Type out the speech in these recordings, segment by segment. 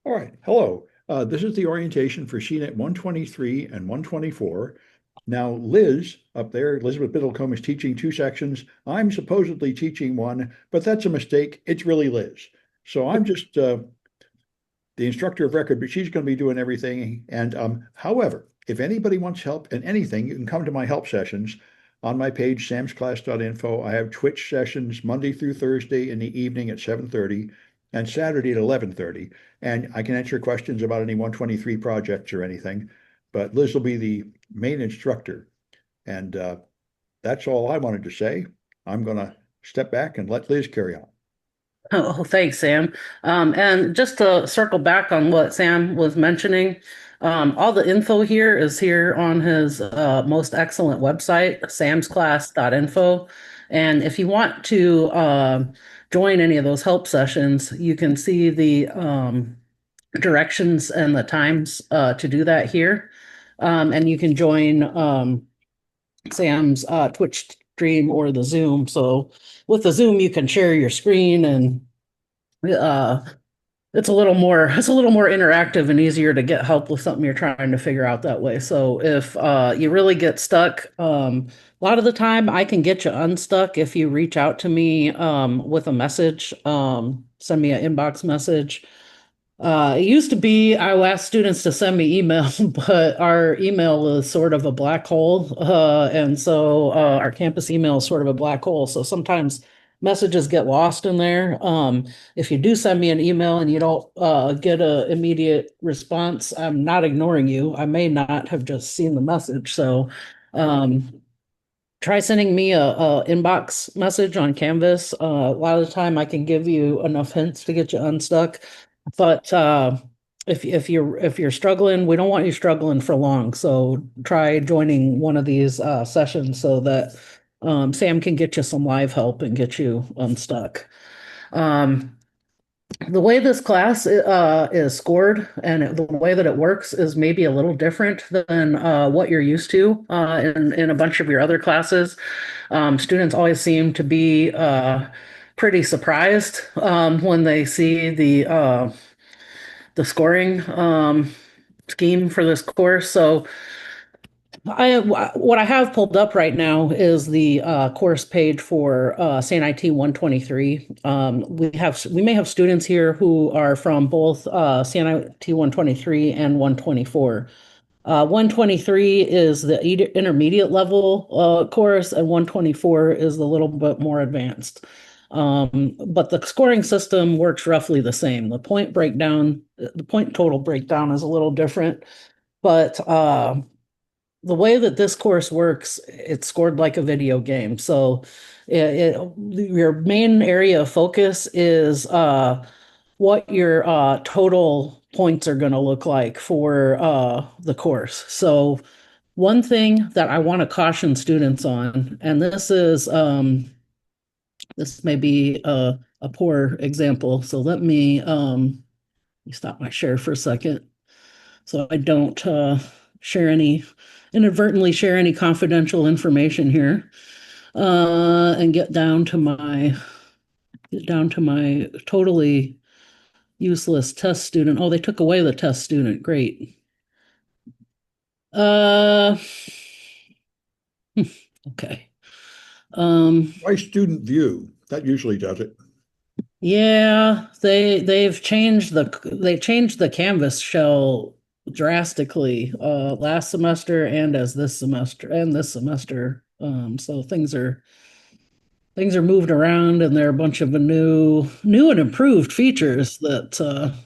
All right, hello. This is the orientation for CNIT 123 and 124. Now, Liz up there, Elizabeth Biddlecombe, is teaching two sections. I'm supposedly teaching one, but that's a mistake. It's really Liz. So I'm just the instructor of record, but she's going to be doing everything. And however, if anybody wants help in anything, you can come to my help sessions on my page, samsclass.info. I have Twitch sessions Monday through Thursday in the evening at 7:30 and Saturday at 11:30. And I can answer questions about any 123 projects or anything. But Liz will be the main instructor. And that's all I wanted to say. I'm going to step back and let Liz carry on. Oh, thanks, Sam. And just to circle back on what Sam was mentioning, all the info here is here on his most excellent website, samsclass.info. And if you want to join any of those help sessions, you can see the directions and the times to do that here. And you can join Sam's Twitch stream or the Zoom. So with the Zoom, you can share your screen and uh, it's a little more interactive and easier to get help with something you're trying to figure out that way. So if you really get stuck, a lot of the time I can get you unstuck if you reach out to me with a message. Send me an inbox message. It used to be I would ask students to send me email, but our email is sort of a black hole. And so our campus email is sort of a black hole. So sometimes messages get lost in there. If you do send me an email and you don't get an immediate response, I'm not ignoring you. I may not have just seen the message. So um, try sending me a inbox message on Canvas. A lot of the time I can give you enough hints to get you unstuck. But if you're struggling, we don't want you struggling for long. So try joining one of these sessions so that Sam can get you some live help and get you unstuck. Um, the way this class is scored and the way that it works is maybe a little different than what you're used to in a bunch of your other classes. Students always seem to be pretty surprised when they see the scoring scheme for this course. So what I have pulled up right now is the course page for CNIT 123. We may have students here who are from both CNIT 123 and 124. 123 is the intermediate level course, and 124 is the little bit more advanced. But the scoring system works roughly the same. The point total breakdown is a little different, but the way that this course works, it's scored like a video game. So your main area of focus is what your total points are going to look like for the course. So one thing that I want to caution students on, and this may be a poor example. So let me stop my share for a second so I don't inadvertently share any confidential information here. And get down to my totally useless test student. Oh, they took away the test student. Great. Uh, okay. Um, Why student view? That usually does it. yeah, they changed the Canvas shell drastically last semester and as this semester and this semester. So things are moved around and there are a bunch of new and improved features that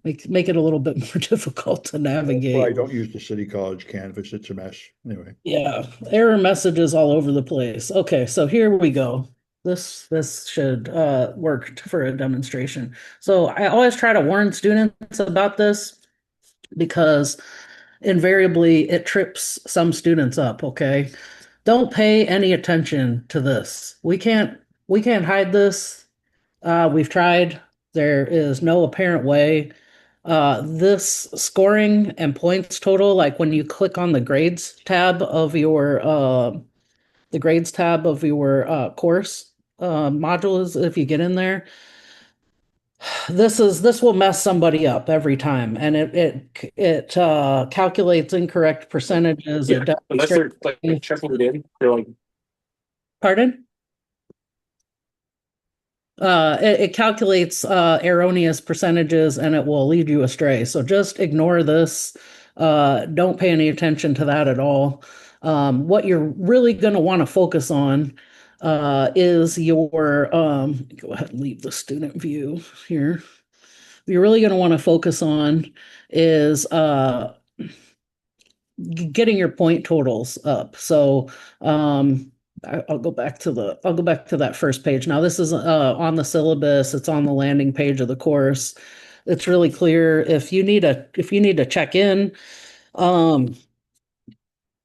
make it a little bit more difficult to That's why I navigate. don't use the City College Canvas. It's a mess. Anyway. Yeah, error messages all over the place. Okay, so here we go. This should work for a demonstration. So I always try to warn students about this because invariably it trips some students up, okay? Don't pay any attention to this. We can't hide this. We've tried. There is no apparent way. This scoring and points total, like when you click on the grades tab of your course modules, if you get in there, this will mess somebody up every time, and it calculates incorrect percentages. Yeah, It unless demonstrates. they're like checking it in, they're like, Pardon? It calculates erroneous percentages and it will lead you astray. So just ignore this. Don't pay any attention to that at all. What you're really going to want to focus on is your, go ahead and leave the student view here. What you're really going to want to focus on is getting your point totals up. So I'll go back to that first page. Now this is on the syllabus. It's on the landing page of the course. It's really clear. If you need to check in, um,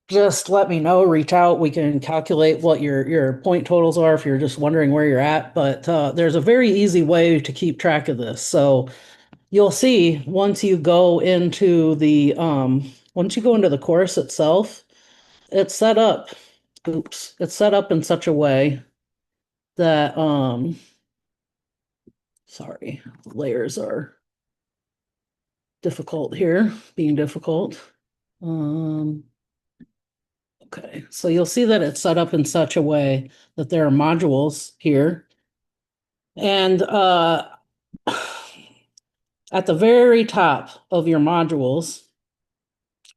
just let me know. Reach out. We can calculate what your point totals are if you're just wondering where you're at. But there's a very easy way to keep track of this. So you'll see once you go into the course itself, it's set up. Oops, it's set up in such a way that sorry, layers are difficult here, being difficult. Um, okay, so you'll see that it's set up in such a way that there are modules here. And at the very top of your modules,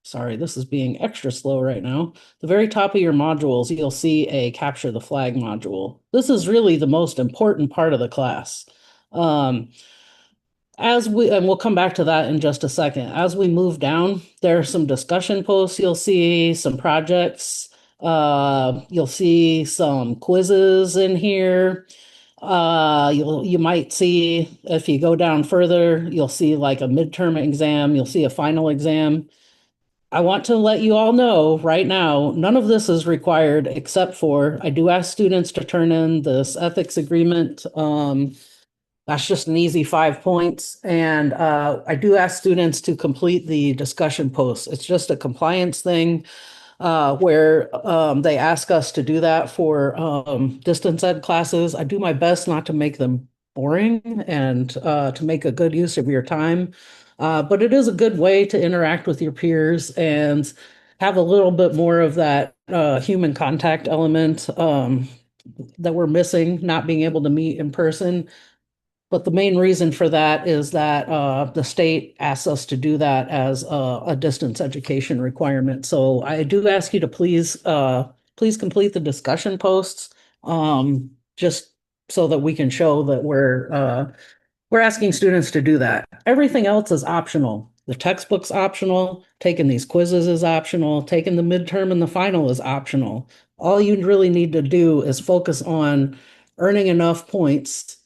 sorry, this is being extra slow right now. The very top of your modules, you'll see a capture the flag module. This is really the most important part of the class. Um, and we'll come back to that in just a second. As we move down, there are some discussion posts you'll see, some projects. You'll see some quizzes in here. You might see, if you go down further, you'll see like a midterm exam, you'll see a final exam. I want to let you all know right now, none of this is required except for I do ask students to turn in this ethics agreement. That's just an easy 5 points. And I do ask students to complete the discussion posts. It's just a compliance thing where they ask us to do that for distance ed classes. I do my best not to make them boring and to make a good use of your time. But it is a good way to interact with your peers and have a little bit more of that human contact element that we're missing, not being able to meet in person. But the main reason for that is that the state asks us to do that as a distance education requirement. So I do ask you to please complete the discussion posts, just so that we can show that we're asking students to do that. Everything else is optional. The textbook's optional. Taking these quizzes is optional. Taking the midterm and the final is optional. All you really need to do is focus on earning enough points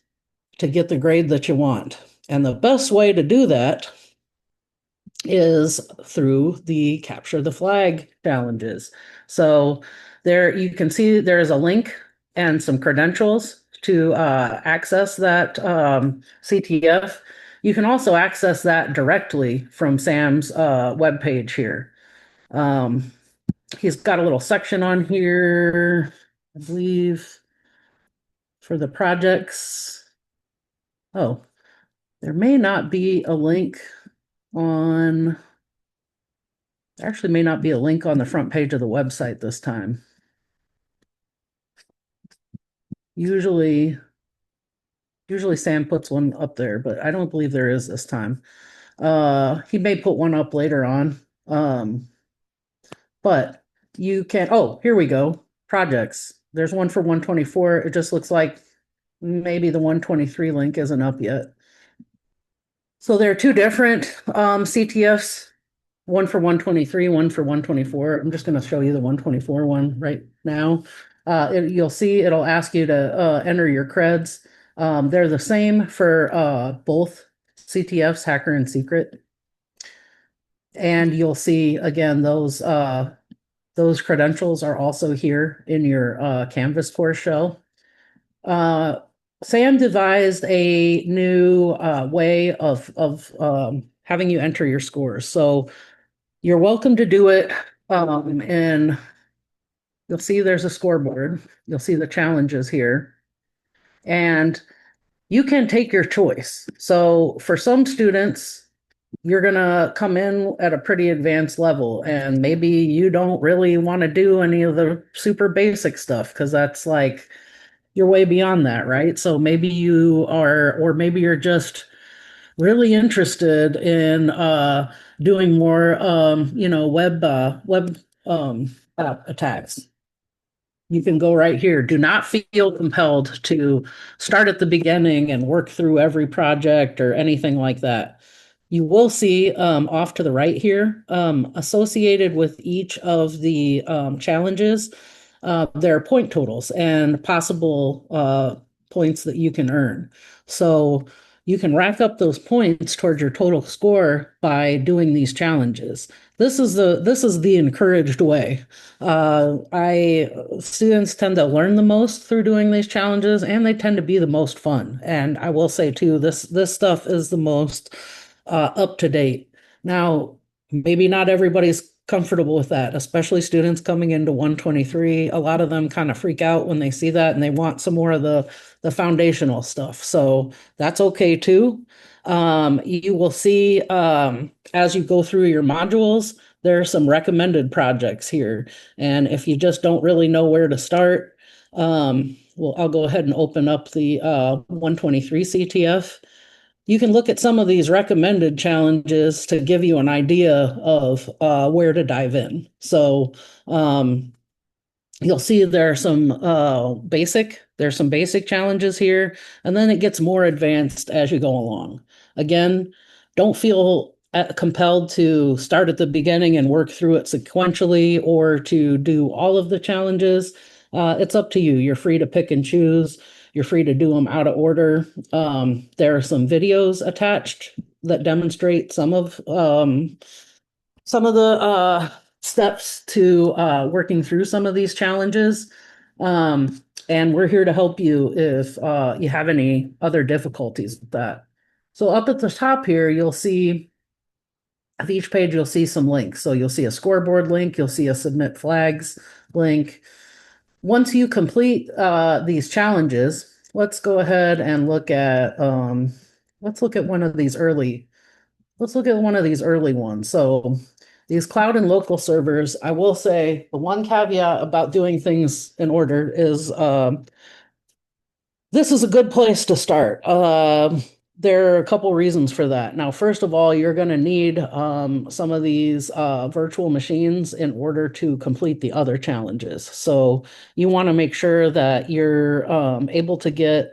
to get the grade that you want. And the best way to do that is through the capture the flag challenges. So there you can see there is a link and some credentials to access that CTF. You can also access that directly from Sam's webpage here. He's got a little section on here, I believe, for the projects. Oh, there may not be a link on, there actually may not be a link on the front page of the website this time. Usually Sam puts one up there, but I don't believe there is this time. He may put one up later on. But you can, oh, here we go. Projects. There's one for 124. It just looks like maybe the 123 link isn't up yet. So there are two different CTFs, one for 123, one for 124. I'm just going to show you the 124 one right now. You'll see it'll ask you to enter your creds. They're the same for both CTFs, Hacker and Secret. And you'll see again those credentials are also here in your Canvas course shell. Sam devised a new way of having you enter your scores. So you're welcome to do it. And you'll see there's a scoreboard. You'll see the challenges here. And you can take your choice. So for some students, you're going to come in at a pretty advanced level, and maybe you don't really want to do any of the super basic stuff because that's like you're way beyond that, right? So maybe you are, or maybe you're just really interested in doing more, web app attacks. You can go right here. Do not feel compelled to start at the beginning and work through every project or anything like that. You will see off to the right here, associated with each of the challenges, there are point totals and possible points that you can earn. So you can rack up those points towards your total score by doing these challenges. This is the encouraged way. I students tend to learn the most through doing these challenges, and they tend to be the most fun. And I will say too, this stuff is the most up to date. Now, maybe not everybody's comfortable with that, especially students coming into 123. A lot of them kind of freak out when they see that, and they want some more of the foundational stuff. So that's okay too. You will see as you go through your modules, there are some recommended projects here. And if you just don't really know where to start, well, I'll go ahead and open up the 123 CTF. You can look at some of these recommended challenges to give you an idea of where to dive in. So you'll see there's some basic challenges here, and then it gets more advanced as you go along. Again, don't feel compelled to start at the beginning and work through it sequentially or to do all of the challenges. It's up to you. You're free to pick and choose. You're free to do them out of order. There are some videos attached that demonstrate some of the steps to working through some of these challenges. And we're here to help you if you have any other difficulties with that. So up at the top here, you'll see at each page, you'll see some links. So you'll see a scoreboard link, you'll see a submit flags link. Once you complete these challenges, let's go ahead and let's look at one of these early ones. So these cloud and local servers, I will say the one caveat about doing things in order is this is a good place to start. There are a couple reasons for that. Now, first of all, you're going to need some of these virtual machines in order to complete the other challenges. So you want to make sure that you're able to get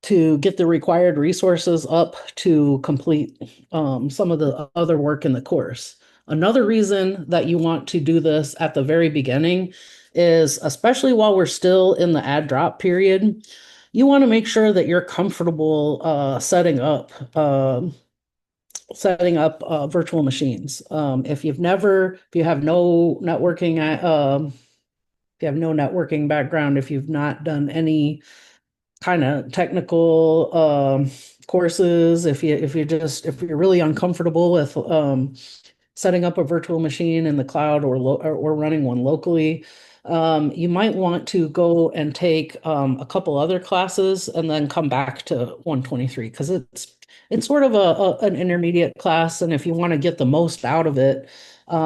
the required resources up to complete some of the other work in the course. Another reason that you want to do this at the very beginning is, especially while we're still in the add drop period, you want to make sure that you're comfortable setting up virtual machines. If you have no networking background, if you've not done any kind of technical courses, if you're really uncomfortable with setting up a virtual machine in the cloud or running one locally, you might want to go and take a couple other classes and then come back to 123 because it's sort of an intermediate class, and if you want to get the most out of it,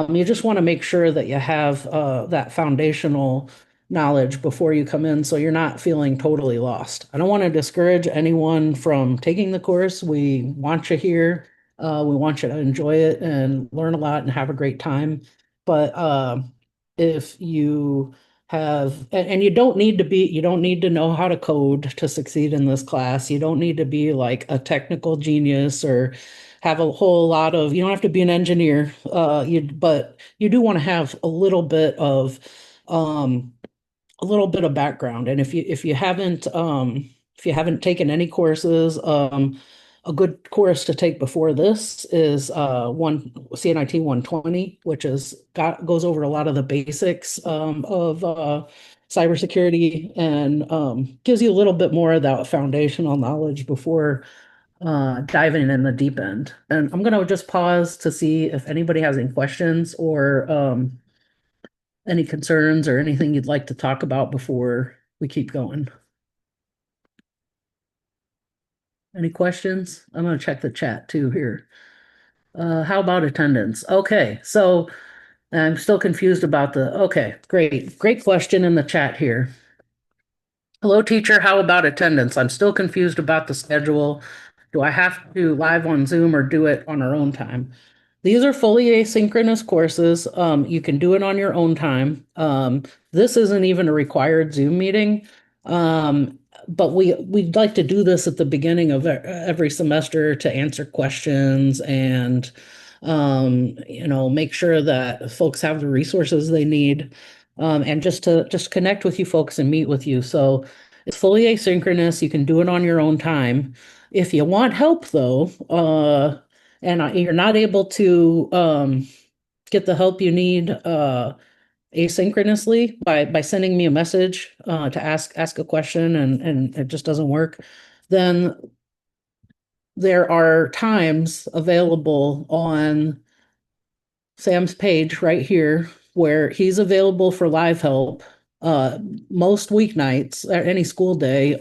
you just want to make sure that you have that foundational knowledge before you come in so you're not feeling totally lost. I don't want to discourage anyone from taking the course. We want you here. We want you to enjoy it and learn a lot and have a great time. But if you and you don't need to know how to code to succeed in this class. You don't need to be like a technical genius or have a whole lot of, you don't have to be an engineer. But you do want to have um, a little bit of background. And if you haven't taken any courses, a good course to take before this is one CNIT 120, which goes over a lot of the basics of cybersecurity and gives you a little bit more of that foundational knowledge before diving in the deep end. And I'm going to just pause to see if anybody has any questions or any concerns or anything you'd like to talk about before we keep going. Any questions? I'm going to check the chat too here. How about attendance? Okay, so I'm still confused about okay, great. Great question in the chat here. Hello, teacher. How about attendance? I'm still confused about the schedule. Do I have to do live on Zoom or do it on our own time? These are fully asynchronous courses. You can do it on your own time. This isn't even a required Zoom meeting. But we'd like to do this at the beginning of every semester to answer questions and make sure that folks have the resources they need. And just connect with you folks and meet with you. So it's fully asynchronous. You can do it on your own time. If you want help, though, and you're not able to get the help you need asynchronously by sending me a message to ask a question and it just doesn't work, then there are times available on Sam's page right here where he's available for live help most weeknights, any school day,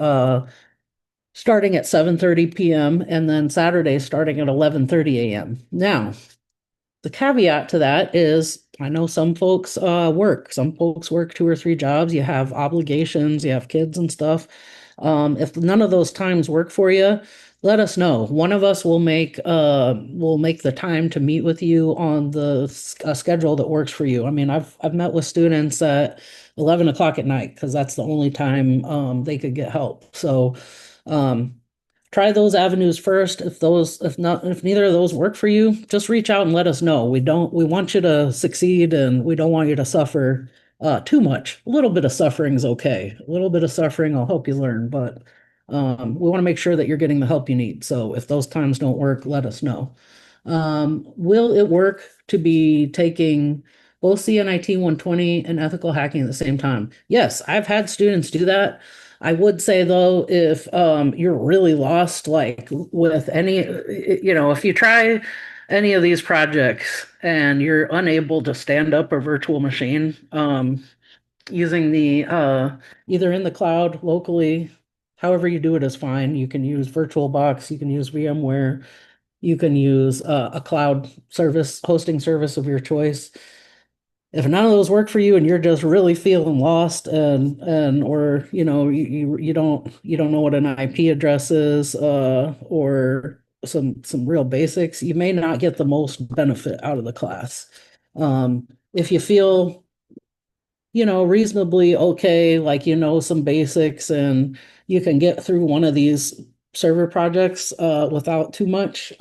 starting at 7:30 p.m. and then Saturdays starting at 11:30 a.m. Now, the caveat to that is I know some folks work. Some folks work 2 or 3 jobs. You have obligations, you have kids and stuff. If none of those times work for you, let us know. One of us will make the time to meet with you on the schedule that works for you. I mean, I've met with students at 11 o'clock at night because that's the only time they could get help. So um, try those avenues first. If neither of those work for you, just reach out and let us know. We want you to succeed and we don't want you to suffer too much. A little bit of suffering is okay. A little bit of suffering will help you learn, but we want to make sure that you're getting the help you need. So if those times don't work, let us know. Will it work to be taking both CNIT 120 and ethical hacking at the same time? Yes, I've had students do that. I would say though, if you're really lost, like with any, if you try any of these projects and you're unable to stand up a virtual machine, using the either in the cloud locally, however you do it is fine. You can use VirtualBox, you can use VMware, you can use a cloud service, hosting service of your choice. If none of those work for you and you're just really feeling lost and or you don't know what an IP address is or some real basics, you may not get the most benefit out of the class. If you feel reasonably okay, like some basics and you can get through one of these server projects without too much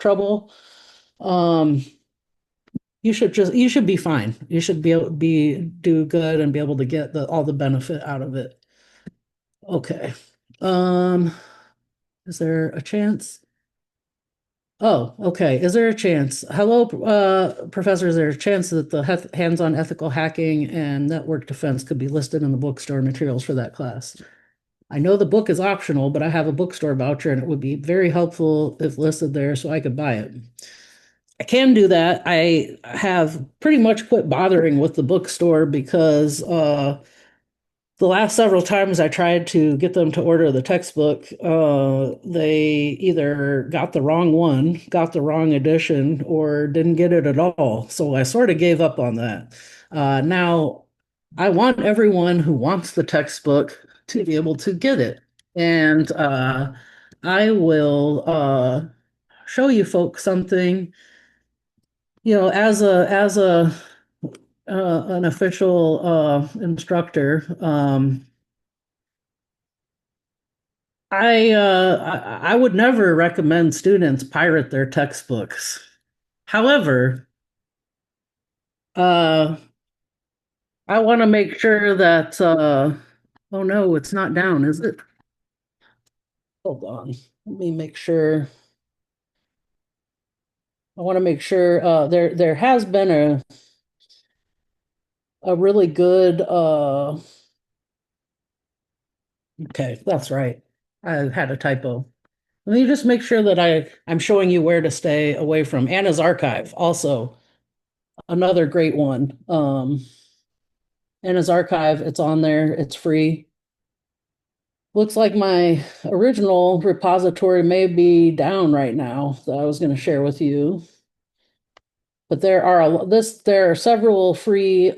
trouble, um, you should be fine. You should be able do good and be able to get all the benefit out of it. Okay. Um, is there a chance? Oh, okay. Is there a chance? Hello, Professor. Is there a chance that the hands-on ethical hacking and network defense could be listed in the bookstore materials for that class? I know the book is optional, but I have a bookstore voucher and it would be very helpful if listed there so I could buy it. I can do that. I have pretty much quit bothering with the bookstore because the last several times I tried to get them to order the textbook, they either got the wrong one, got the wrong edition, or didn't get it at all. So I sort of gave up on that. Now, I want everyone who wants the textbook to be able to get it. And I will show you folks something, as a an official instructor. I would never recommend students pirate their textbooks. However, uh, I want to make sure that oh no, it's not down, is it? Hold on. Let me make sure. I want to make sure there has been a really good okay, that's right. I had a typo. Let me just make sure that I'm showing you where to stay away from. Anna's Archive, also another great one. Anna's Archive, it's on there, it's free. Looks like my original repository may be down right now that I was going to share with you. But there are several free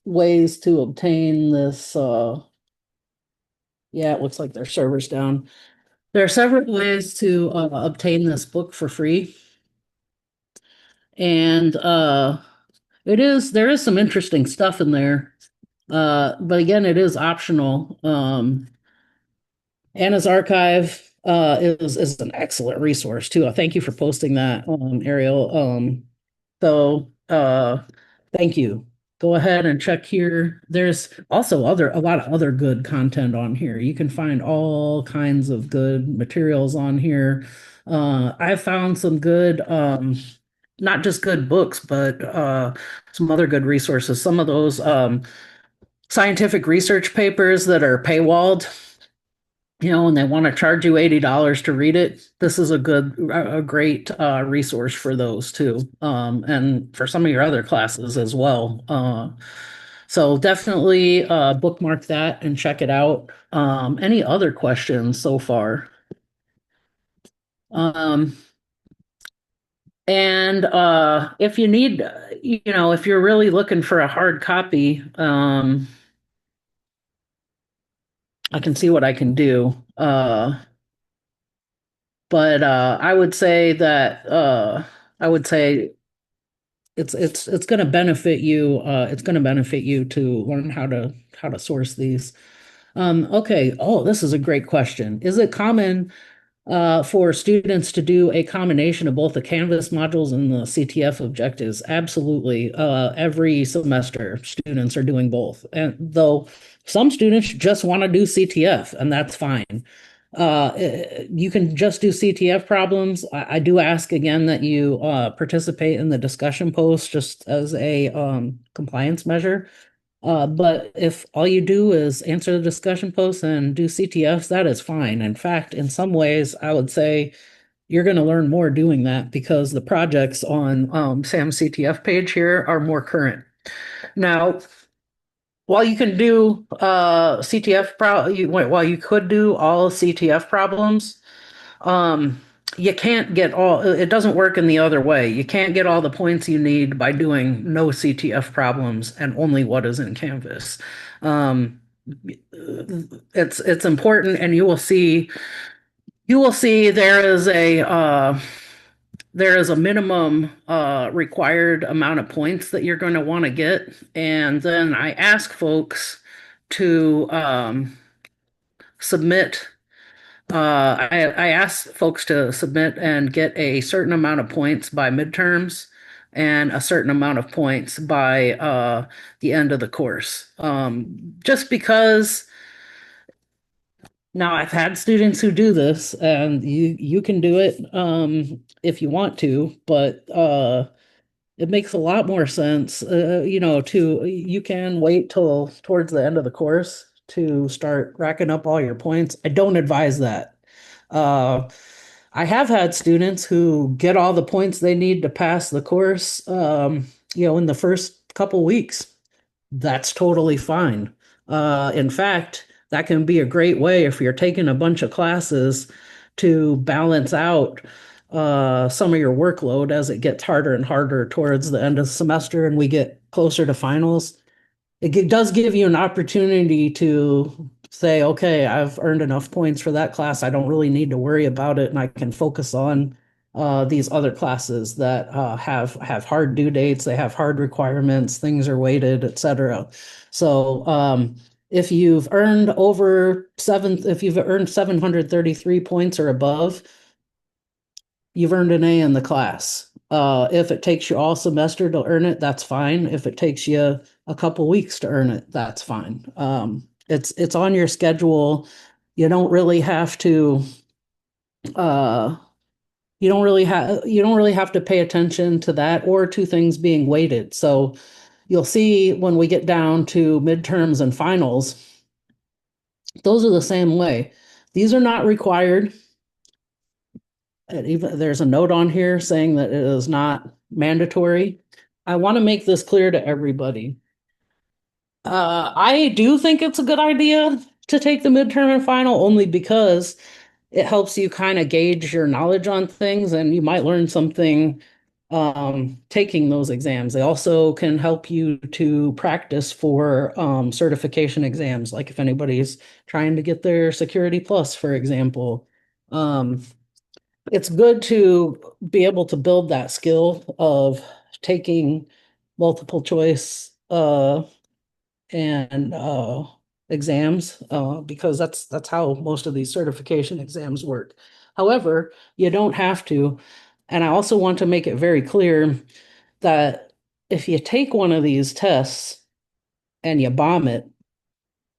ways to obtain this. Yeah, it looks like their server's down. There are several ways to obtain this book for free. And there is some interesting stuff in there. But again, it is optional. Anna's archive is an excellent resource too. Thank you for posting that, Ariel. Thank you. Go ahead and check here. There's also a lot of other good content on here. You can find all kinds of good materials on here. I've found some good, not just good books, but some other good resources. Some of those scientific research papers that are paywalled, and they want to charge you $80 to read it, this is a great resource for those too, and for some of your other classes as well. So definitely bookmark that and check it out. Any other questions so far? Um, and if you need, if you're really looking for a hard copy, I can see what I can do. But I would say that I would say it's going to benefit you. It's going to benefit you to learn how to source these. Okay. Oh, this is a great question. Is it common for students to do a combination of both the Canvas modules and the CTF objectives? Absolutely. Every semester, students are doing both. And though some students just want to do CTF, and that's fine. You can just do CTF problems. I do ask again that you participate in the discussion post just as a compliance measure. But if all you do is answer the discussion posts and do CTFs, that is fine. In fact, in some ways, I would say you're going to learn more doing that because the projects on Sam's CTF page here are more current. Now, while you can do while you could do all CTF problems, um, you can't get it doesn't work in the other way. You can't get all the points you need by doing no CTF problems and only what is in Canvas. Um, it's important, and you will see there is a minimum required amount of points that you're going to want to get, and then I ask folks to submit. I ask folks to submit and get a certain amount of points by midterms and a certain amount of points by the end of the course. Just because now I've had students who do this, and you can do it if you want to, but it makes a lot more sense, to you can wait till towards the end of the course to start racking up all your points. I don't advise that. Uh, I have had students who get all the points they need to pass the course, in the first couple weeks. That's totally fine. In fact, that can be a great way if you're taking a bunch of classes to balance out some of your workload as it gets harder and harder towards the end of the semester and we get closer to finals. It does give you an opportunity to say, okay, I've earned enough points for that class. I don't really need to worry about it, and I can focus on these other classes that have hard due dates. They have hard requirements. Things are weighted, etc. So if you've earned if you've earned 733 points or above, you've earned an A in the class. If it takes you all semester to earn it, that's fine. If it takes you a couple weeks to earn it, that's fine. It's on your schedule. You don't really have to you don't really have to pay attention to that or to things being weighted. So you'll see when we get down to midterms and finals, those are the same way. These are not required. And even there's a note on here saying that it is not mandatory. I want to make this clear to everybody. I do think it's a good idea to take the midterm and final only because it helps you kind of gauge your knowledge on things and you might learn something taking those exams. They also can help you to practice for certification exams, like if anybody's trying to get their Security Plus, for example. Um, it's good to be able to build that skill of taking multiple choice and exams because that's how most of these certification exams work. However, you don't have to. And I also want to make it very clear that if you take one of these tests and you bomb it,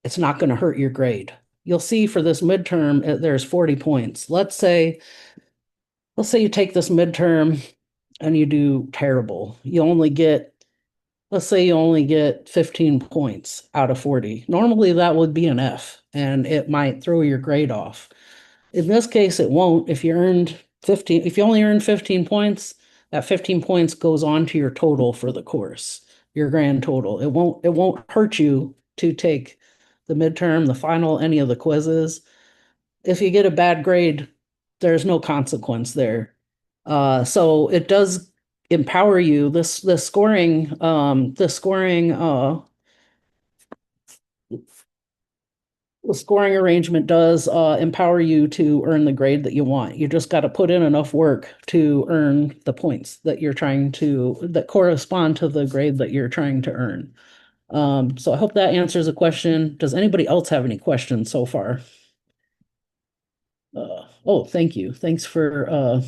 it's not going to hurt your grade. You'll see for this midterm, there's 40 points. Let's say you take this midterm and you do terrible. Let's say you only get 15 points out of 40. Normally that would be an F and it might throw your grade off. In this case, it won't. If you only earned 15 points, that 15 points goes on to your total for the course, your grand total. It won't hurt you to take the midterm, the final, any of the quizzes. If you get a bad grade, there's no consequence there. So it does empower you. The scoring arrangement does empower you to earn the grade that you want. You just got to put in enough work to earn the points that correspond to the grade that you're trying to earn. So I hope that answers the question. Does anybody else have any questions so far? Oh, thank you. Thanks for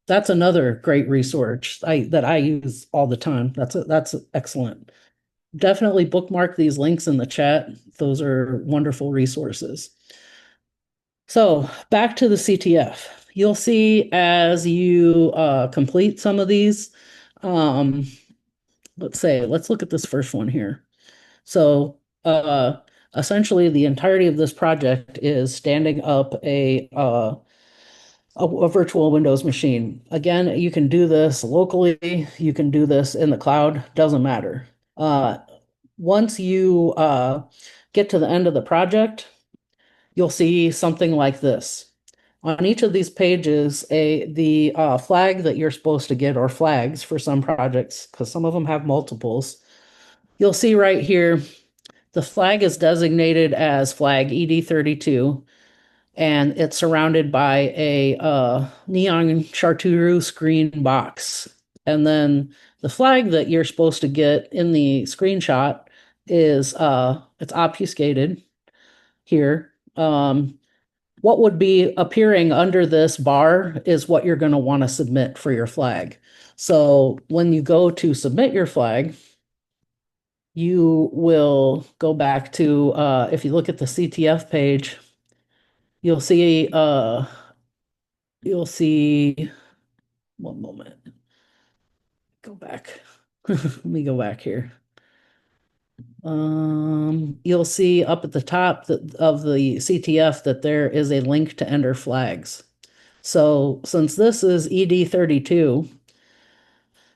that's another great resource that I use all the time. That's excellent. Definitely bookmark these links in the chat. Those are wonderful resources. So back to the CTF. You'll see as you complete some of these, um, let's look at this first one here. So essentially the entirety of this project is standing up a virtual Windows machine. Again, you can do this locally, you can do this in the cloud, doesn't matter. Once you get to the end of the project, you'll see something like this. On each of these pages, the flag that you're supposed to get, or flags for some projects, because some of them have multiples, you'll see right here, the flag is designated as flag ED32, and it's surrounded by a neon chartreuse green box. And then the flag that you're supposed to get in the screenshot is it's obfuscated here. What would be appearing under this bar is what you're going to want to submit for your flag. So when you go to submit your flag, you will go back to, if you look at the CTF page, you'll see, one moment, go back. Let me go back here. You'll see up at the top of the CTF that there is a link to enter flags. So since this is ED32,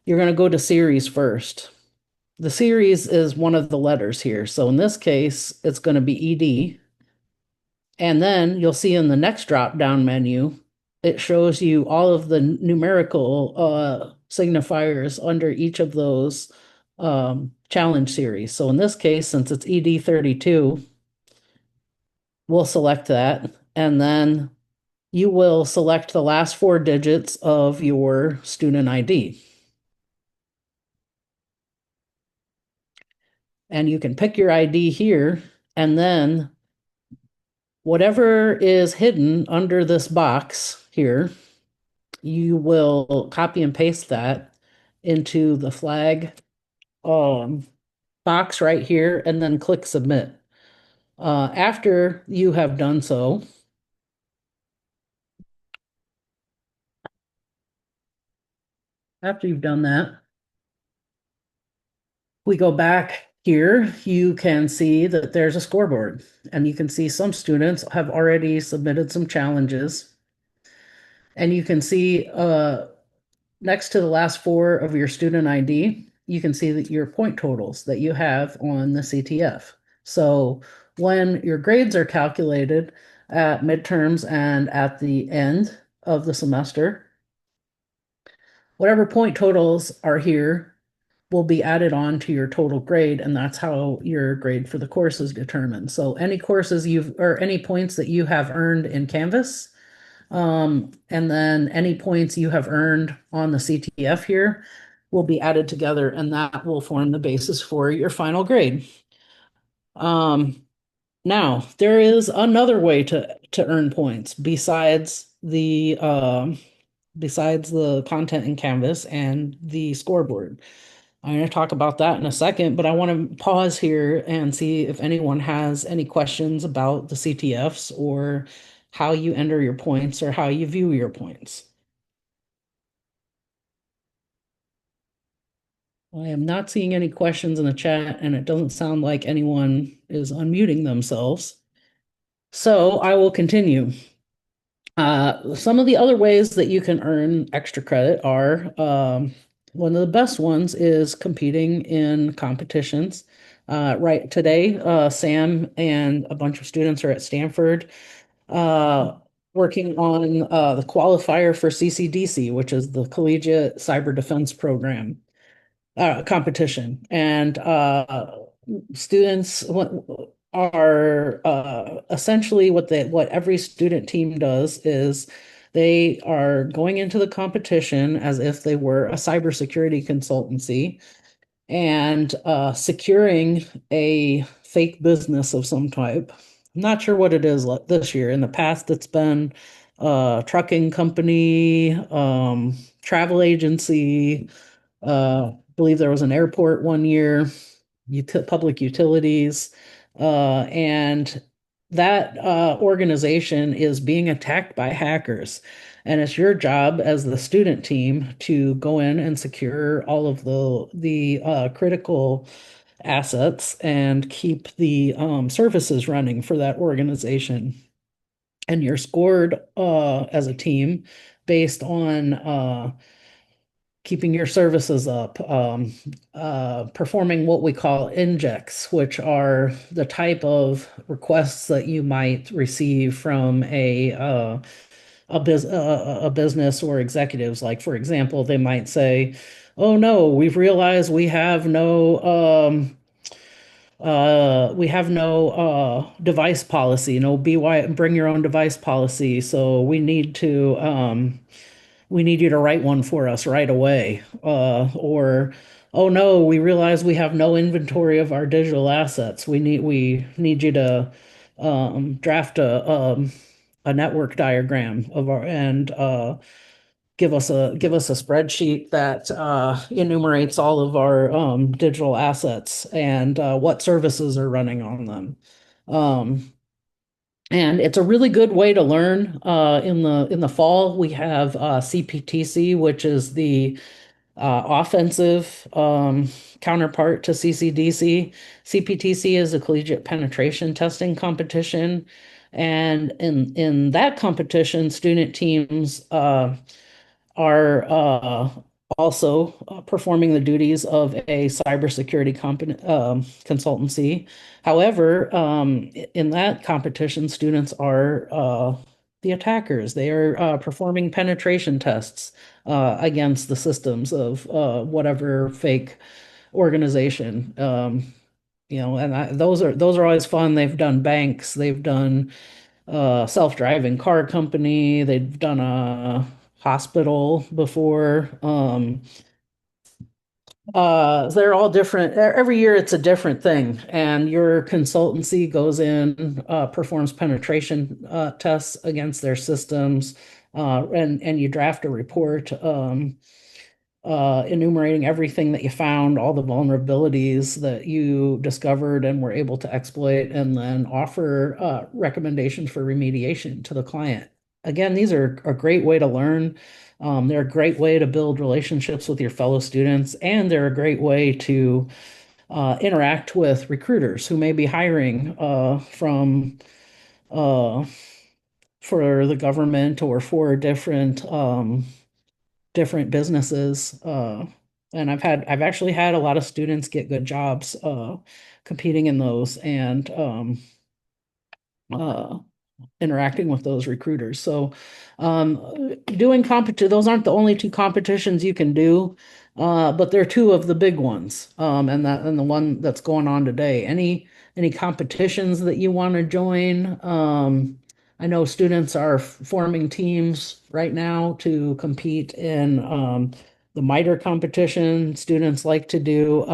you're going to go to series first. The series is one of the letters here. So in this case, it's going to be ED. And then you'll see in the next drop-down menu, it shows you all of the numerical signifiers under each of those challenge series. So in this case, since it's ED32, we'll select that. And then you will select the last four digits of your student ID. And you can pick your ID here, and then whatever is hidden under this box here, you will copy and paste that into the flag box right here, and then click submit. After you have done so, after you've done that, we go back here, you can see that there's a scoreboard, and you can see some students have already submitted some challenges. And you can see next to the last four of your student ID, you can see that your point totals that you have on the CTF. So when your grades are calculated at midterms and at the end of the semester, whatever point totals are here will be added on to your total grade, and that's how your grade for the course is determined. So any courses or any points that you have earned in Canvas, and then any points you have earned on the CTF here will be added together, and that will form the basis for your final grade. Now, there is another way to earn points besides the content in Canvas and the scoreboard. I'm going to talk about that in a second, but I want to pause here and see if anyone has any questions about the CTFs or how you enter your points or how you view your points. I am not seeing any questions in the chat, and it doesn't sound like anyone is unmuting themselves. So I will continue. Some of the other ways that you can earn extra credit are one of the best ones is competing in competitions. Right today, Sam and a bunch of students are at Stanford working on the qualifier for CCDC, which is the Collegiate Cyber Defense Program competition. And students are essentially what every student team does is they are going into the competition as if they were a cybersecurity consultancy and securing a fake business of some type. I'm not sure what it is this year. In the past, it's been trucking company, travel agency, believe there was an airport one year, public utilities, and that organization is being attacked by hackers. And it's your job as the student team to go in and secure all of the critical assets and keep the services running for that organization. And you're scored as a team based on keeping your services up, performing what we call injects, which are the type of requests that you might receive from a business or executives. Like, for example, they might say, "Oh no, we've realized we have no device policy, no bring your own device policy. So we need you to write one for us right away." Or, "Oh no, we realize we have no inventory of our digital assets. We need you to draft a network diagram of our and give us a spreadsheet that enumerates all of our digital assets and what services are running on them." Um, and it's a really good way to learn. In the fall, we have CPTC, which is the offensive counterpart to CCDC. CPTC is a collegiate penetration testing competition, and in that competition, student teams are also performing the duties of a cybersecurity consultancy. However, in that competition, students are the attackers. They are performing penetration tests against the systems of whatever fake organization. And those are always fun. They've done banks. They've done self-driving car company. They've done a hospital before. They're all different. Every year it's a different thing, and your consultancy goes in, performs penetration tests against their systems, and you draft a report. Enumerating everything that you found, all the vulnerabilities that you discovered and were able to exploit, and then offer recommendations for remediation to the client. Again, these are a great way to learn. They're a great way to build relationships with your fellow students, and they're a great way to interact with recruiters who may be hiring from for the government or for different businesses. And I've actually had a lot of students get good jobs competing in those and uh interacting with those recruiters. So, doing those aren't the only two competitions you can do, but they're two of the big ones. And the one that's going on today. Any competitions that you want to join? I know students are forming teams right now to compete in the miter competition. Students like to do.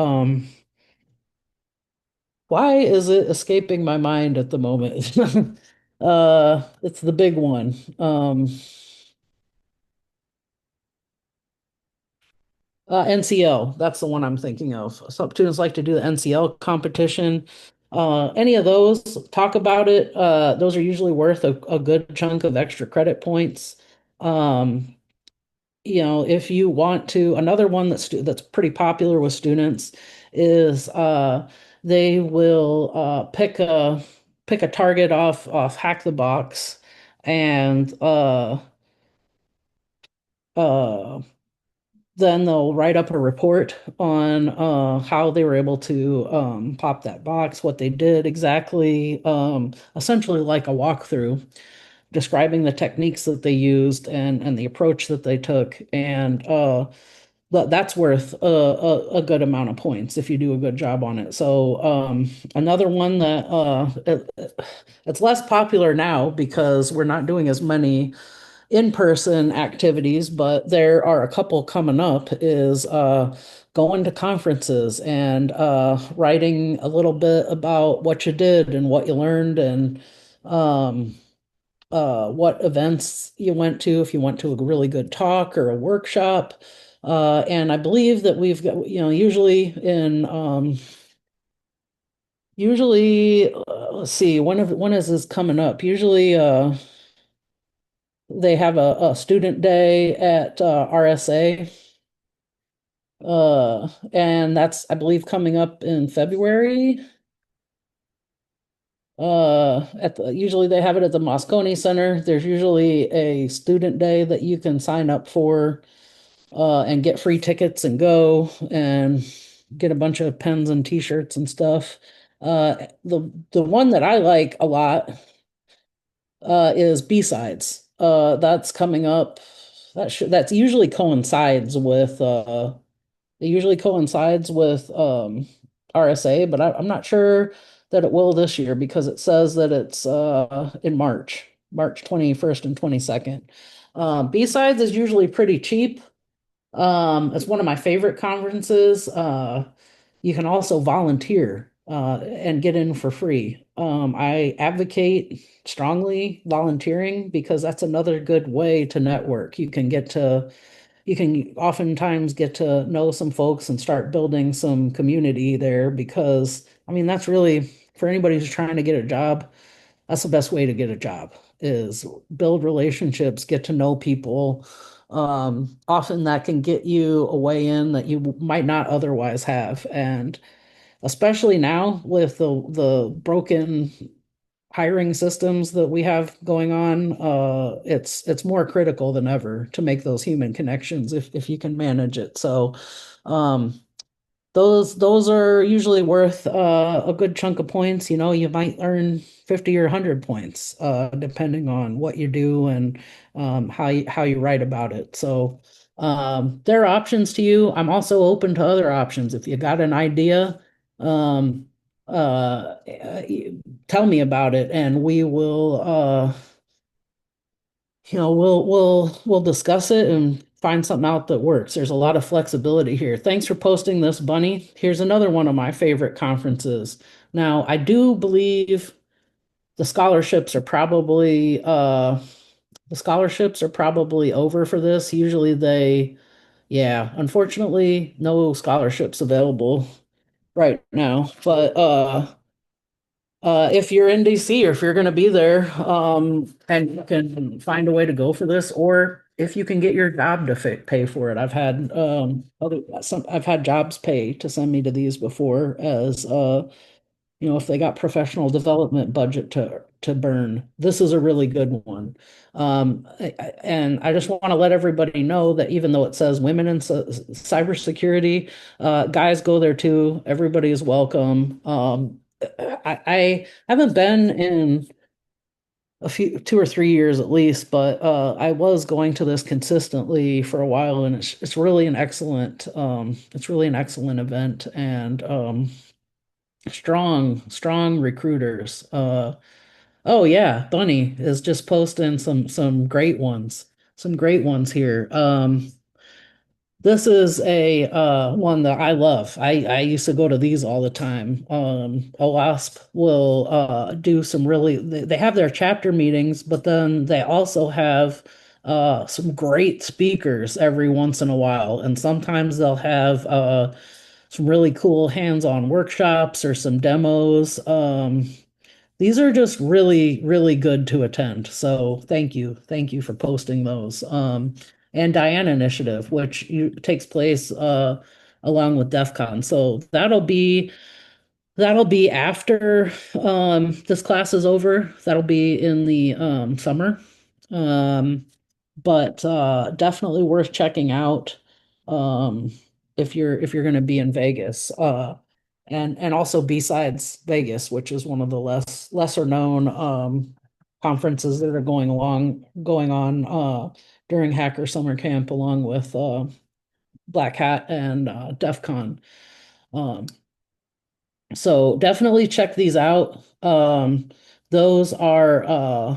Why is it escaping my mind at the moment? It's the big one. NCL, that's the one I'm thinking of. Some students like to do the NCL competition. Any of those, talk about it. Those are usually worth a good chunk of extra credit points. Um, if you want to, another one that's pretty popular with students is they will pick a target off Hack the Box and uh then they'll write up a report on how they were able to pop that box, what they did exactly, essentially like a walkthrough describing the techniques that they used and the approach that they took. And that's worth a good amount of points if you do a good job on it. So another one that it's less popular now because we're not doing as many in-person activities, but there are a couple coming up, is going to conferences and writing a little bit about what you did and what you learned and um, what events you went to, if you went to a really good talk or a workshop. And I believe that we've got, usually, let's see, when is this coming up? Usually, they have a student day at RSA, and that's, I believe, coming up in February. Usually they have it at the Moscone Center. There's usually a student day that you can sign up for, and get free tickets and go and get a bunch of pens and t-shirts and stuff. The one that I like a lot is B-sides. That's coming up. That's usually coincides with it usually coincides with RSA, but I'm not sure that it will this year because it says that it's in March 21st and 22nd. B-sides is usually pretty cheap. It's one of my favorite conferences. You can also volunteer and get in for free. I advocate strongly volunteering because that's another good way to network. You can oftentimes get to know some folks and start building some community there because, I mean, that's really, for anybody who's trying to get a job, that's the best way to get a job is build relationships, get to know people. Often that can get you a way in that you might not otherwise have. And especially now with the broken hiring systems that we have going on, it's more critical than ever to make those human connections if you can manage it. So um, those are usually worth a good chunk of points. You might earn 50 or 100 points, depending on what you do and how you write about it. So there are options to you. I'm also open to other options. If you got an idea, um, uh, tell me about it, and we will we'll discuss it and find something out that works. There's a lot of flexibility here. Thanks for posting this, Bunny. Here's another one of my favorite conferences. Now, I do believe the scholarships are probably over for this. Usually yeah, unfortunately, no scholarships available right now. But if you're in DC or if you're going to be there, and you can find a way to go for this, or if you can get your job to pay for it. I've had jobs pay to send me to these before as if they got professional development budget to burn. This is a really good one. And I just want to let everybody know that even though it says women in cybersecurity, guys go there too. Everybody is welcome. I haven't been in a few 2 or 3 years at least, but I was going to this consistently for a while, and it's really an excellent event, and strong recruiters. Oh yeah, Bunny is just posting some great ones here. This is a one that I love. I used to go to these all the time. OWASP will do some really they have their chapter meetings, but then they also have some great speakers every once in a while. And sometimes they'll have some really cool hands-on workshops or some demos. These are just really good to attend. So thank you. Thank you for posting those. And Diana Initiative, which takes place along with DEF CON. So that'll be after this class is over. That'll be in the summer. Um, but definitely worth checking out um, if you're going to be in Vegas. And also besides Vegas, which is one of the lesser known conferences that are going on during Hacker Summer Camp, along with Black Hat and DEF CON. Um, so definitely check these out. Those are uh,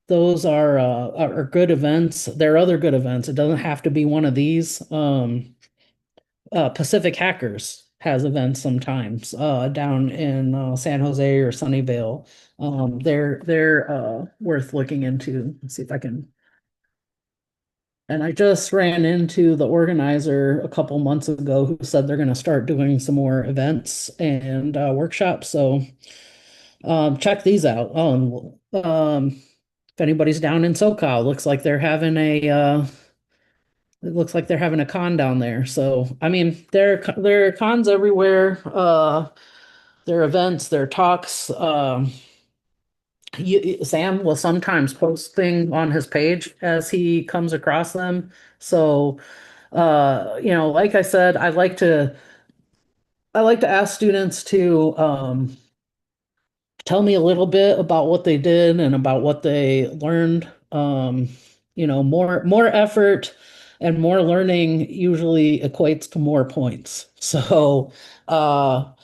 those are good events. There are other good events. It doesn't have to be one of these. Pacific Hackers has events sometimes down in San Jose or Sunnyvale. They're worth looking into. Let's see if I can. And I just ran into the organizer a couple months ago who said they're going to start doing some more events and workshops. So check these out. If anybody's down in SoCal, it looks like they're having a con down there. So, I mean, there are cons everywhere. There are events, there are talks. Sam will sometimes post things on his page as he comes across them. So, like I said, I like to ask students to tell me a little bit about what they did and about what they learned. More effort and more learning usually equates to more points. So, and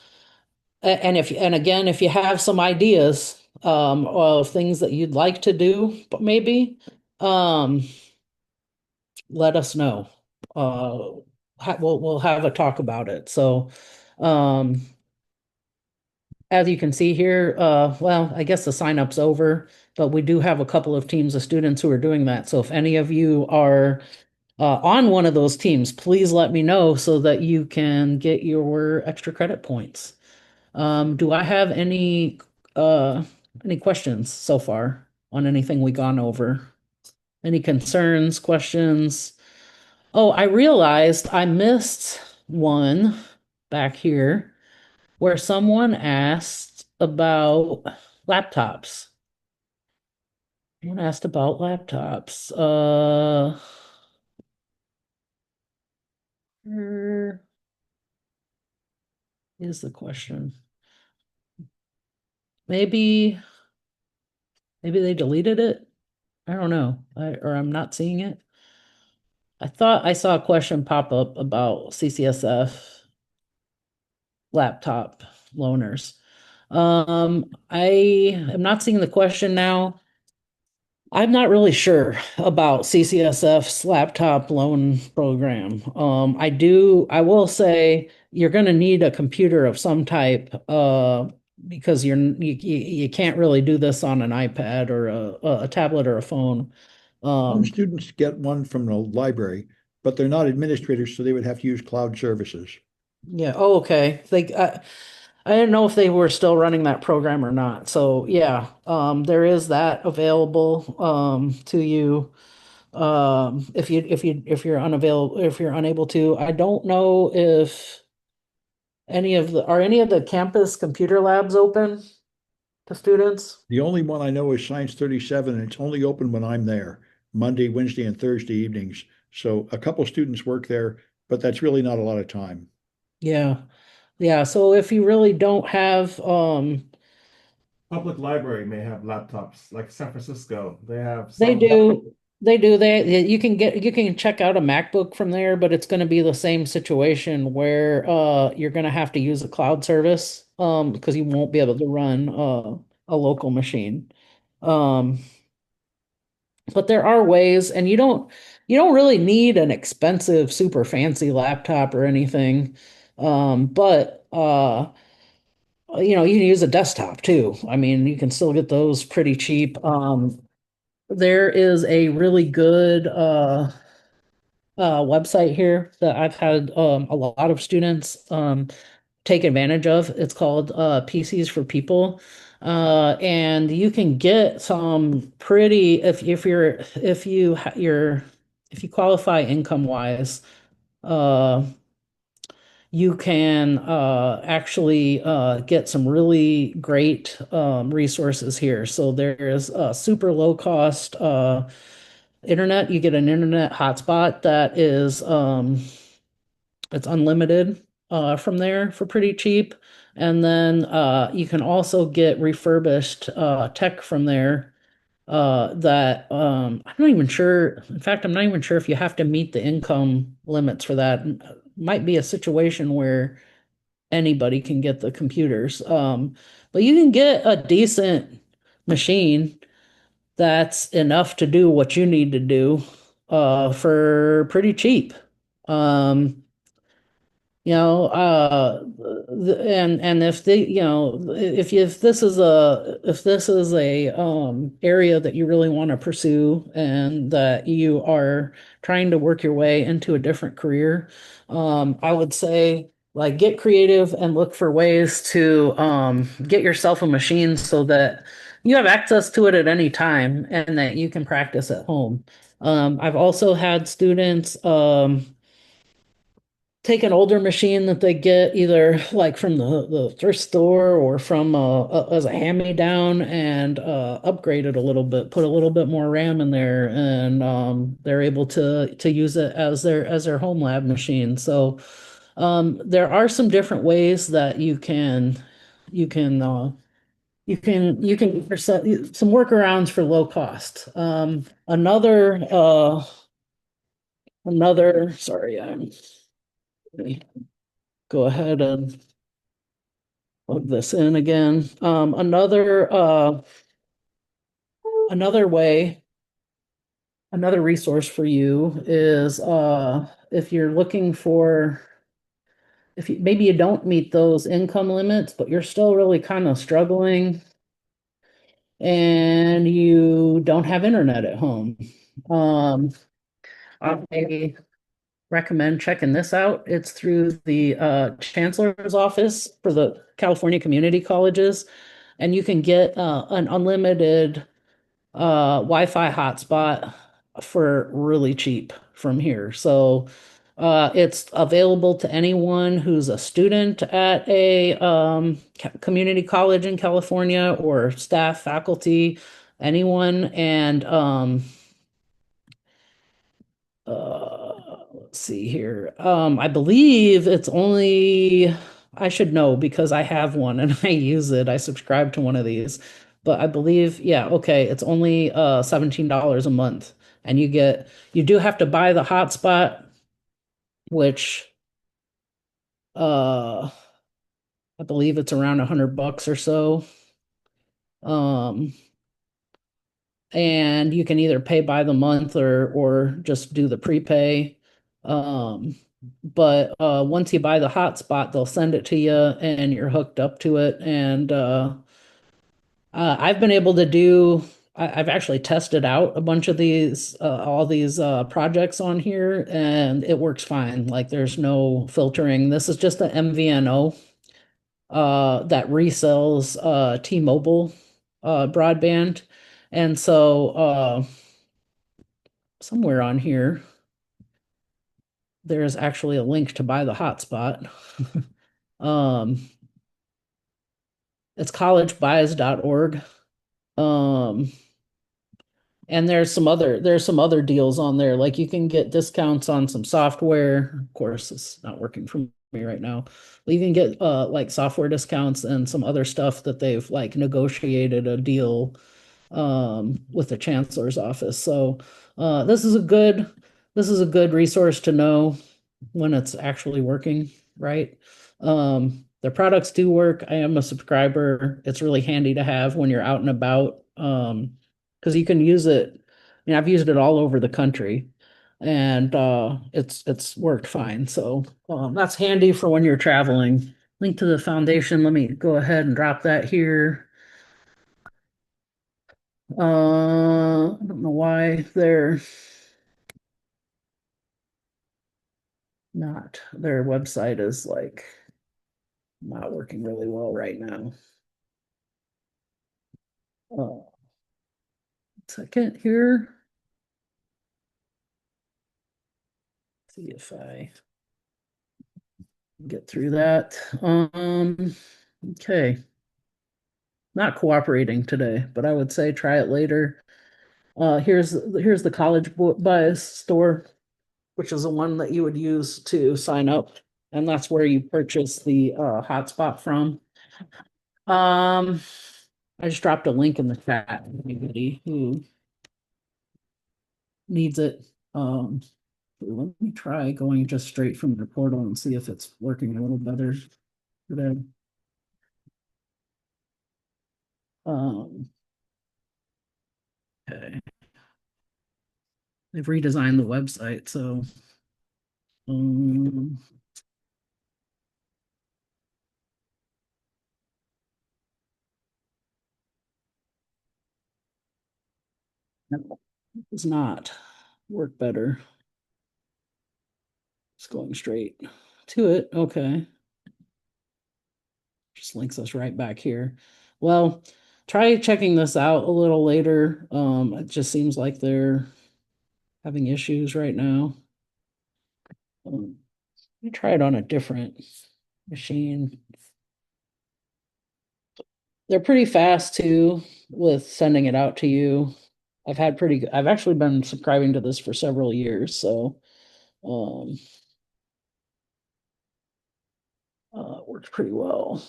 again, if you have some ideas of things that you'd like to do, but maybe um, let us know. We'll have a talk about it. So, um, as you can see here, well, I guess the sign up's over, but we do have a couple of teams of students who are doing that. So if any of you are on one of those teams, please let me know so that you can get your extra credit points. Do I have any questions so far on anything we gone over? Any concerns, questions? Oh, I realized I missed one back here where someone asked about laptops. Someone asked about laptops. Where is the question? Maybe they deleted it. I don't know. Or I'm not seeing it. I thought I saw a question pop up about CCSF laptop loaners. I am not seeing the question now. I'm not really sure about CCSF's laptop loan program. I will say you're going to need a computer of some type, because you can't really do this on an iPad or a tablet or a phone. Some Um, students get one from the library, but they're not administrators, so they would have to use cloud services. yeah. Oh, okay. I didn't know if they were still running that program or not. So yeah, there is that available to you. If you're unable to. I don't know if any of the campus computer labs open. to students? The only one I know is Science 37, and it's only open when I'm there, Monday, Wednesday, and Thursday evenings. So a couple students work there, but that's really not a lot of time. Yeah. Yeah, so if you really don't have Public library may have laptops, like San Francisco. They have they some. do you can check out a MacBook from there, but it's going to be the same situation where you're going to have to use a cloud service because you won't be able to run a local machine. Um but there are ways, and you don't really need an expensive super fancy laptop or anything. But you can use a desktop too. I mean, you can still get those pretty cheap. There is a really good website here that I've had a lot of students take advantage of. It's called PCs for People. And you can get some pretty if you qualify income wise, uh, you can actually get some really great resources here. So there's super low cost internet. You get an internet hotspot that is it's unlimited from there for pretty cheap. And then you can also get refurbished tech from there that I'm not even sure. In fact, I'm not even sure if you have to meet the income limits for that. Might be a situation where anybody can get the computers. But you can get a decent machine that's enough to do what you need to do for pretty cheap. Um, and if the if this is a area that you really want to pursue and that you are trying to work your way into a different career, I would say like get creative and look for ways to get yourself a machine so that you have access to it at any time and that you can practice at home. I've also had students take an older machine that they get either like from the thrift store or from as a hand-me-down and upgrade it a little bit, put a little bit more RAM in there, and they're able to use it as their home lab machine. So there are some different ways that you can you can get some workarounds for low cost. Another sorry, let me go ahead and plug this in again. Another way, another resource for you is if you're looking for if you, maybe you don't meet those income limits, but you're still really kind of struggling and you don't have internet at home. Um, I recommend checking this out. It's through the Chancellor's Office for the California Community Colleges, and you can get an unlimited Wi-Fi hotspot for really cheap from here. So it's available to anyone who's a student at a community college in California or staff, faculty, anyone. And let's see here. I believe it's only, I should know because I have one and I use it. I subscribe to one of these. But I believe, yeah, okay, it's only $17 a month. And you do have to buy the hotspot, which uh I believe it's around $100 or so. Um, and you can either pay by the month or just do the prepay. Um, but once you buy the hotspot, they'll send it to you and you're hooked up to it. And I've been able to I've actually tested out a bunch of all these projects on here, and it works fine. Like there's no filtering. This is just an MVNO that resells T-Mobile broadband. And so somewhere on here, there's actually a link to buy the hotspot. Um, It's collegebuys.org. Um, and there's some other deals on there. Like you can get discounts on some software. Of course, it's not working for me right now. But you can get like software discounts and some other stuff that they've like negotiated a deal with the chancellor's office. So this is a good resource to know when it's actually working, right? Their products do work. I am a subscriber. It's really handy to have when you're out and about, because you can use it. I mean, I've used it all over the country, and it's worked fine. So that's handy for when you're traveling. Link to the foundation. Let me go ahead and drop that here. I don't know why they're not. Their website is like not working really well right now. Uh, Second here. See if I get through that. Okay. Not cooperating today, but I would say try it later. Here's the college buys store, which is the one that you would use to sign up, and that's where you purchase the hotspot from. Um, I just dropped a link in the chat. Anybody who needs it. Um, Let me try going just straight from the portal and see if it's working a little better today. Um, okay. They've redesigned the website, so um, no, it does not work better. It's going straight to it. Okay. Just links us right back here. Well, try checking this out a little later. It just seems like they're having issues right now. Let me try it on a different machine. They're pretty fast too with sending it out to you. I've actually been subscribing to this for several years, so um it works pretty well.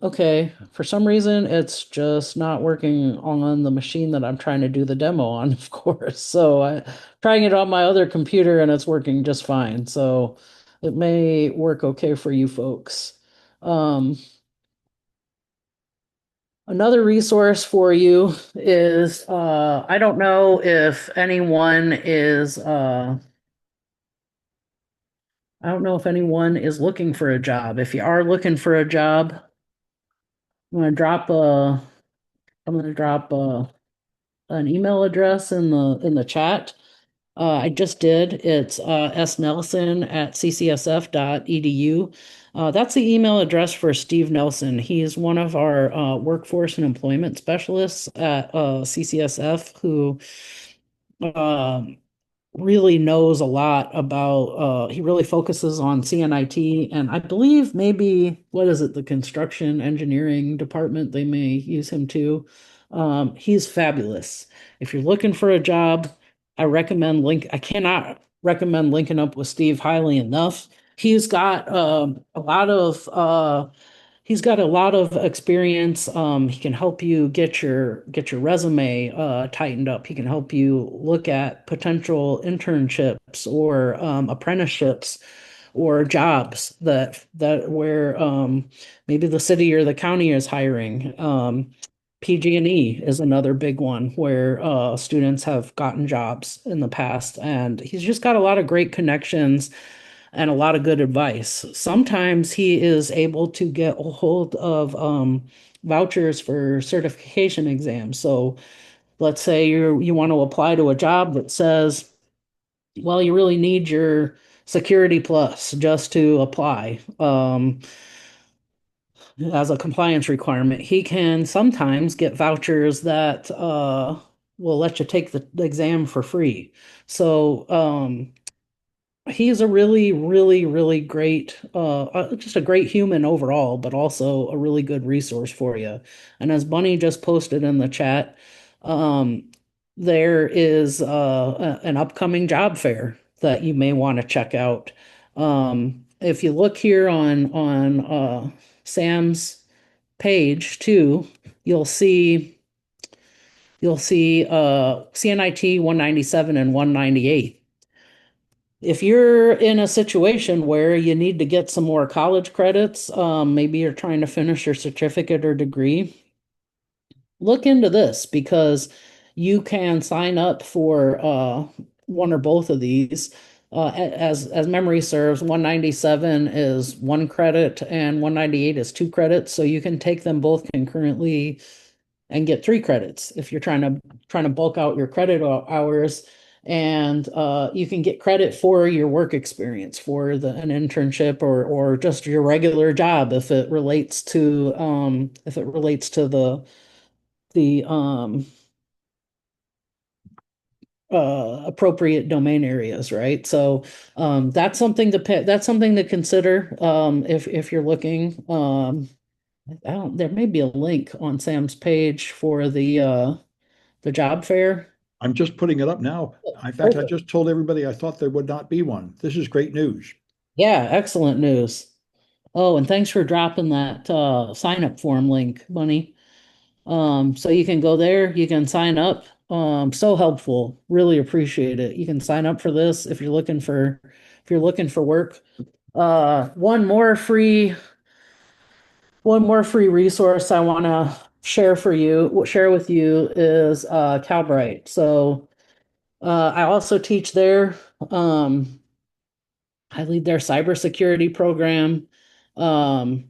Okay. For some reason, it's just not working on the machine that I'm trying to do the demo on, of course. So I'm trying it on my other computer and it's working just fine. So it may work okay for you folks. Um, Another resource for you is I don't know if anyone is I don't know if anyone is looking for a job. If you are looking for a job, I'm gonna drop a I'm gonna drop an email address in the chat. I just did. It's snelson@ccsf.edu. That's the email address for Steve Nelson. He's one of our workforce and employment specialists at CCSF who um, really knows a lot about he really focuses on CNIT and I believe maybe what is it, the construction engineering department, they may use him too. He's fabulous. If you're looking for a job, I cannot recommend linking up with Steve highly enough. He's got he's got a lot of experience. He can help you get your resume tightened up. He can help you look at potential internships or apprenticeships or jobs that where maybe the city or the county is hiring. PG&E is another big one where students have gotten jobs in the past, and he's just got a lot of great connections and a lot of good advice. Sometimes he is able to get a hold of vouchers for certification exams. So let's say you want to apply to a job that says, well, you really need your Security Plus just to apply as a compliance requirement. He can sometimes get vouchers that will let you take the exam for free. So he's a really, really, really great, just a great human overall, but also a really good resource for you. And as Bunny just posted in the chat, um, there is an upcoming job fair that you may want to check out. If you look here on Sam's page too, you'll see CNIT 197 and 198. If you're in a situation where you need to get some more college credits, maybe you're trying to finish your certificate or degree, look into this because you can sign up for one or both of these. As memory serves, 197 is 1 credit and 198 is 2 credits, so you can take them both concurrently and get 3 credits if you're trying to bulk out your credit hours. And you can get credit for your work experience for an internship or just your regular job if it relates to the appropriate domain areas, right? So that's something to consider if you're looking. There may be a link on Sam's page for the job fair. I'm just putting it up now. In fact, I just told everybody I thought there would not be one. This is great news. Yeah, excellent news. Oh, and thanks for dropping that sign up form link, Bunny. So you can go there, you can sign up. So helpful. Really appreciate it. You can sign up for this if you're looking for work. One more free resource I want to share with you is Calbright. So I also teach there. I lead their cybersecurity program. Um,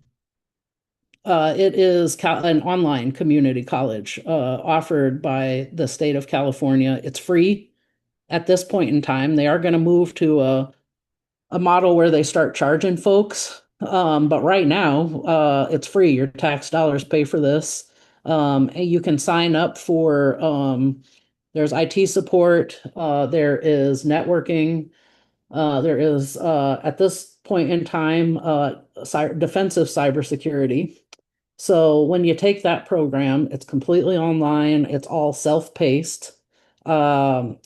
it is an online community college offered by the state of California. It's free at this point in time. They are going to move to a model where they start charging folks. But right now, it's free. Your tax dollars pay for this. And you can sign up for, there's IT support, there is networking, there is, at this point in time, defensive cybersecurity. So when you take that program, it's completely online, it's all self-paced. And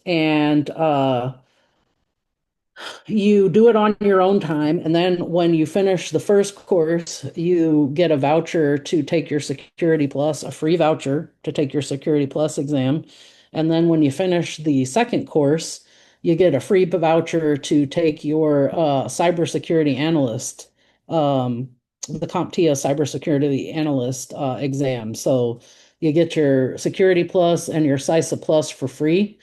you do it on your own time, and then when you finish the first course, you get a voucher to take your Security Plus, a free voucher to take your Security Plus exam. And then when you finish the second course, you get a free voucher to take your cybersecurity analyst, the CompTIA cybersecurity analyst exam. So you get your Security Plus and your CISA Plus for free.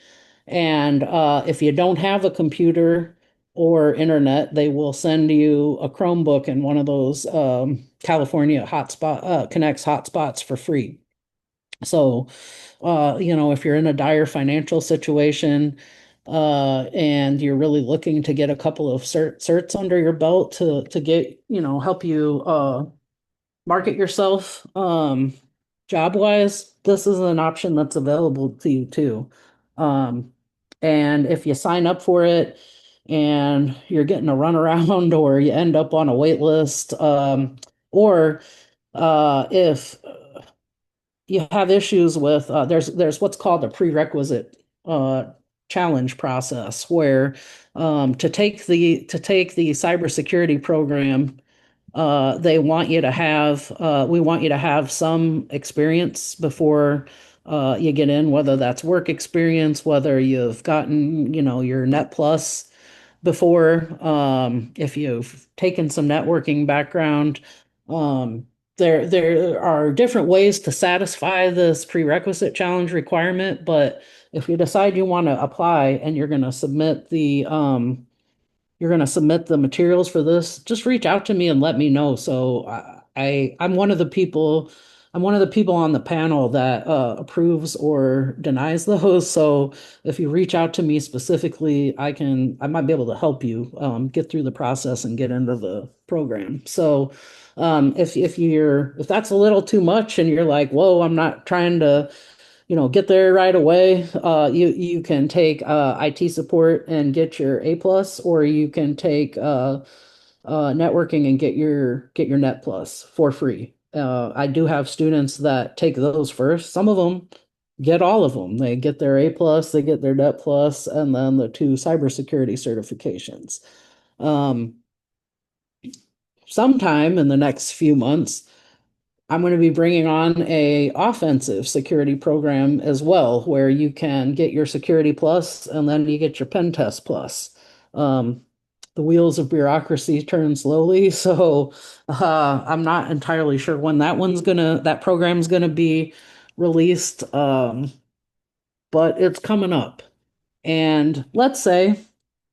And if you don't have a computer or internet, they will send you a Chromebook and one of those California Connects hotspots for free. So, if you're in a dire financial situation and you're really looking to get a couple of certs under your belt to get, help you market yourself job wise, this is an option that's available to you too. And if you sign up for it and you're getting a runaround or you end up on a wait list, or if you have issues with there's what's called a prerequisite challenge process where to take the cybersecurity program, they want you to have we want you to have some experience before you get in, whether that's work experience, whether you've gotten, your Net Plus before, if you've taken some networking background. There are different ways to satisfy this prerequisite challenge requirement, but if you decide you want to apply and you're going to submit the materials for this, just reach out to me and let me know. So I'm one of the people. I'm one of the people on the panel that approves or denies those. So if you reach out to me specifically, I might be able to help you get through the process and get into the program. So if that's a little too much and you're like, whoa, I'm not trying to get there right away. You can take IT support and get your A plus, or you can take networking and get your Net Plus for free. I do have students that take those first. Some of them get all of them. They get their A plus, they get their Net Plus, and then the two cybersecurity certifications. Um, Sometime in the next few months, I'm going to be bringing on a offensive security program as well, where you can get your security plus and then you get your pen test plus. Um, the wheels of bureaucracy turn slowly, so I'm not entirely sure when that program's gonna be released, but it's coming up. And let's say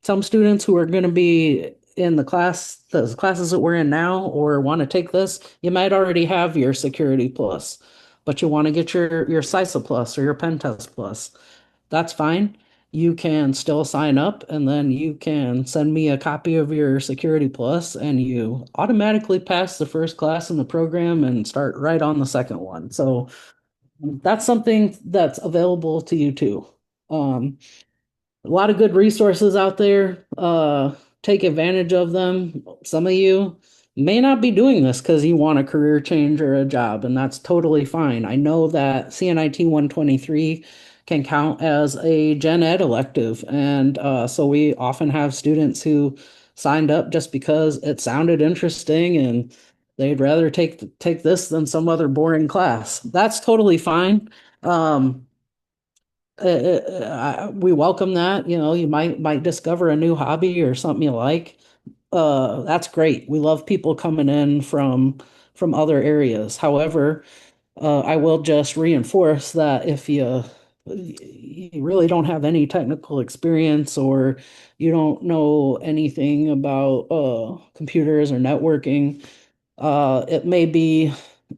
some students who are going to be in the classes that we're in now, or want to take this, you might already have your Security Plus, but you want to get your CISA Plus or your Pen Test Plus. That's fine. You can still sign up, and then you can send me a copy of your Security Plus, and you automatically pass the first class in the program and start right on the second one. So that's something that's available to you too. Um, a lot of good resources out there. Take advantage of them. Some of you may not be doing this because you want a career change or a job, and that's totally fine. I know that CNIT 123 can count as a gen ed elective, and so we often have students who signed up just because it sounded interesting and they'd rather take this than some other boring class. That's totally fine. Um, we welcome that. You might discover a new hobby or something you like. That's great. We love people coming in from other areas. However, I will just reinforce that if you really don't have any technical experience, or you don't know anything about computers or networking,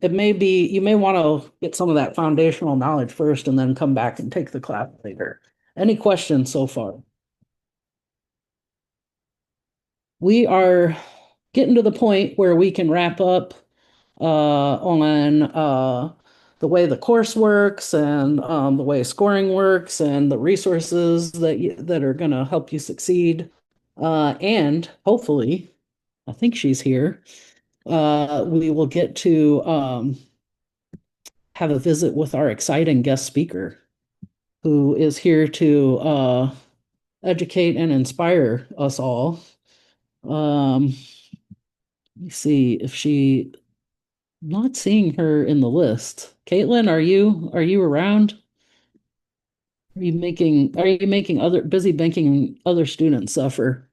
you may want to get some of that foundational knowledge first and then come back and take the class later. Any questions so far? We are getting to the point where we can wrap up on the way the course works, and the way scoring works, and the resources that are going to help you succeed. And hopefully, I think she's here. We will get to have a visit with our exciting guest speaker, who is here to educate and inspire us all. Let me see if not seeing her in the list. Caitlin, are you around? Are you making other students suffer?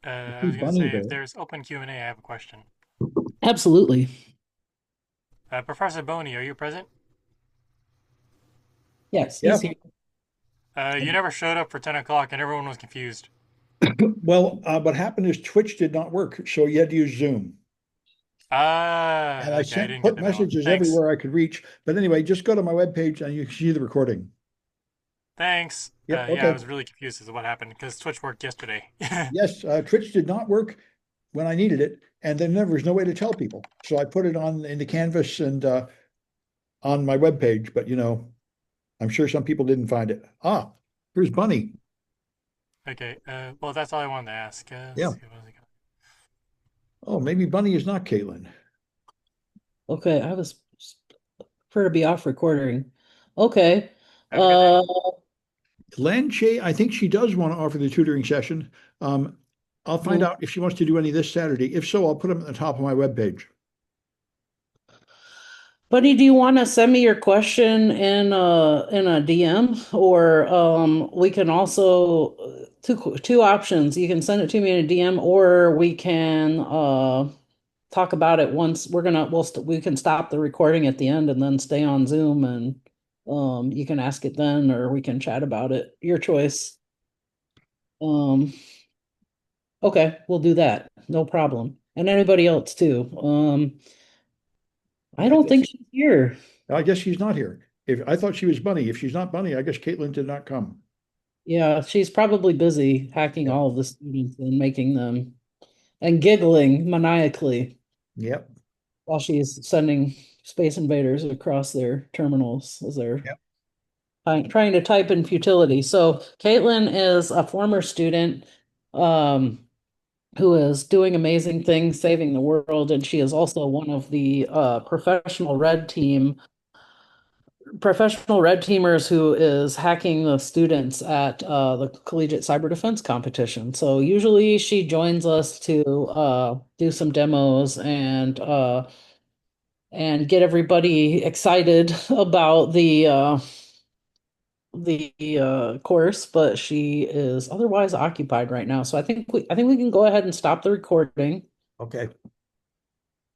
I Who's was going to Bunny say, if there? there's open Q&A, I have a question. Absolutely. Professor Boney, are you present? Yes, Yeah. he's here. You never showed up for 10 o'clock and everyone was confused. Well, what happened is Twitch did not work, so you had to use Zoom. And I Okay, I sent didn't get put the memo. messages Thanks. everywhere I could reach. But anyway, just go to my webpage and you can see the recording. Thanks. Yep. Yeah, I Okay. was really confused as to what happened because Twitch worked yesterday. Yes, Twitch did not work when I needed it, and then there was no way to tell people. So I put it on in the Canvas and on my webpage. But I'm sure some people didn't find it. Ah, here's Bunny. Okay, well, that's all I wanted to ask. Let's Yeah. see, what was I gonna... Oh, maybe Bunny is not Caitlin. Okay, I was prefer to be off recording. Okay. Have a good day. Uh, Len Che, I think she does want to offer the tutoring session. I'll find well, out if she wants to do any this Saturday. If so, I'll put them at the top of my webpage. Buddy, do you want to send me your question in a DM, or we can also two options. You can send it to me in a DM, or we can talk about it once we can stop the recording at the end and then stay on Zoom, and you can ask it then, or we can chat about it. Your choice. Um, okay, we'll do that. No problem. And anybody else too. I I don't guess think she's here. I guess she's not here. If I thought she was Bunny, if she's not Bunny, I guess Caitlin did not come. Yeah, she's probably busy hacking Yep. all of the students and making them and giggling maniacally Yep. while she's sending Space Invaders across their terminals as they're Yep. trying to type in futility. So Caitlin is a former student who is doing amazing things, saving the world, and she is also one of the professional red teamers who is hacking the students at the collegiate cyber defense competition. So usually she joins us to do some demos and get everybody excited about the course, but she is otherwise occupied right now. So I think we can go ahead and stop the recording. Okay.